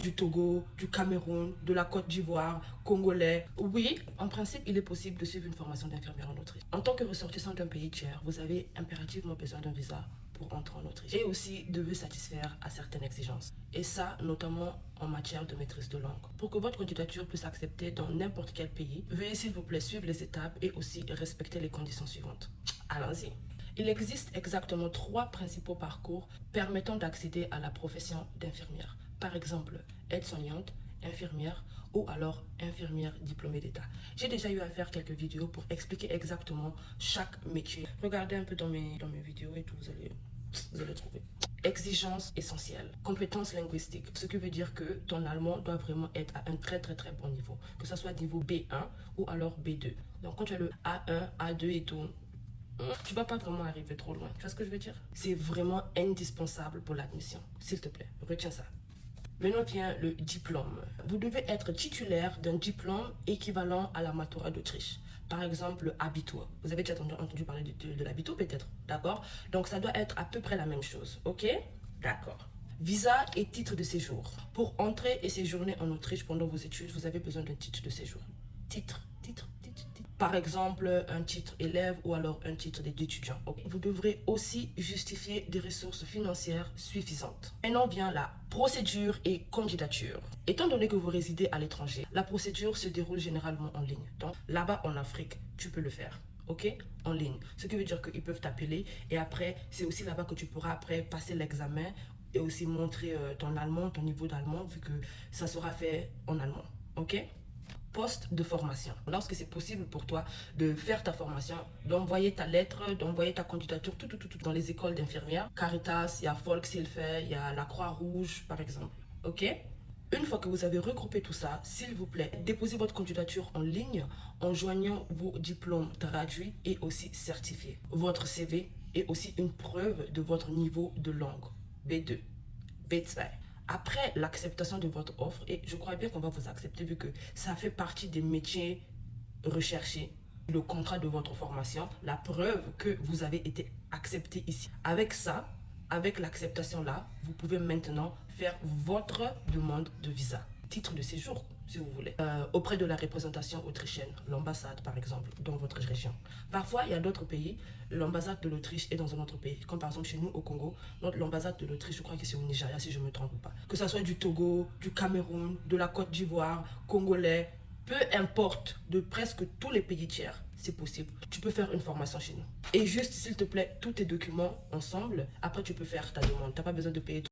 du Togo, du Cameroun, de la Côte d'Ivoire, congolais. Oui, en principe, il est possible de suivre une formation d'infirmière en Autriche. En tant que ressortissant d'un pays tiers, vous avez impérativement besoin d'un visa pour entrer en Autriche. Et aussi devez satisfaire à certaines exigences. Et ça, notamment en matière de maîtrise de langue. Pour que votre candidature puisse accepter dans n'importe quel pays, veuillez s'il vous plaît suivre les étapes et aussi respecter les conditions suivantes. Allons-y. Il existe exactement 3 principaux parcours permettant d'accéder à la profession d'infirmière. Par exemple, aide-soignante, infirmière ou alors infirmière diplômée d'État. J'ai déjà eu à faire quelques vidéos pour expliquer exactement chaque métier. Regardez un peu dans mes vidéos et tout, vous allez trouver. Exigences essentielles. Compétences linguistiques. Ce qui veut dire que ton allemand doit vraiment être à un très bon niveau. Que ce soit niveau B1 ou alors B2. Donc quand tu as le A1, A2 et tout, tu vas pas vraiment arriver trop loin. Tu vois ce que je veux dire? C'est vraiment indispensable pour l'admission. S'il te plaît, retiens ça. Maintenant vient le diplôme. Vous devez être titulaire d'un diplôme équivalent à la Matura d'Autriche. Par exemple, le Abitur. Vous avez déjà entendu parler de l'Abitur peut-être, d'accord? Donc ça doit être à peu près la même chose, ok? D'accord. Visa et titre de séjour. Pour entrer et séjourner en Autriche pendant vos études, vous avez besoin d'un titre de séjour. Titre. Par exemple, un titre élève ou alors un titre d'étudiant. Okay. Vous devrez aussi justifier des ressources financières suffisantes. Maintenant vient la procédure et candidature. Étant donné que vous résidez à l'étranger, la procédure se déroule généralement en ligne. Donc là-bas en Afrique, tu peux le faire. Ok, en ligne. Ce qui veut dire qu'ils peuvent t'appeler et après, c'est aussi là-bas que tu pourras après passer l'examen et aussi montrer ton allemand, ton niveau d'allemand, vu que ça sera fait en allemand. Ok? Poste de formation. Lorsque c'est possible pour toi de faire ta formation, d'envoyer ta lettre, d'envoyer ta candidature, tout dans les écoles d'infirmières. Caritas, il y a Volkshilfe, il y a la Croix-Rouge, par exemple. Ok? Une fois que vous avez regroupé tout ça, s'il vous plaît, déposez votre candidature en ligne en joignant vos diplômes traduits et aussi certifiés. Votre CV et aussi une preuve de votre niveau de langue. B2, B2. Après l'acceptation de votre offre, et je crois bien qu'on va vous accepter vu que ça fait partie des métiers recherchés, le contrat de votre formation, la preuve que vous avez été accepté ici. Avec ça, avec l'acceptation là, vous pouvez maintenant faire votre demande de visa. Titre de séjour, si vous voulez, auprès de la représentation autrichienne, l'ambassade par exemple, dans votre région. Parfois, il y a d'autres pays, l'ambassade de l'Autriche est dans un autre pays. Comme par exemple chez nous au Congo, l'ambassade de l'Autriche, je crois que c'est au Nigeria si je ne me trompe pas. Que ce soit du Togo, du Cameroun, de la Côte d'Ivoire, congolais, peu importe, de presque tous les pays tiers, c'est possible. Tu peux faire une formation chez nous. Et juste, s'il te plaît, tous tes documents ensemble, après tu peux faire ta demande. Tu n'as pas besoin de payer.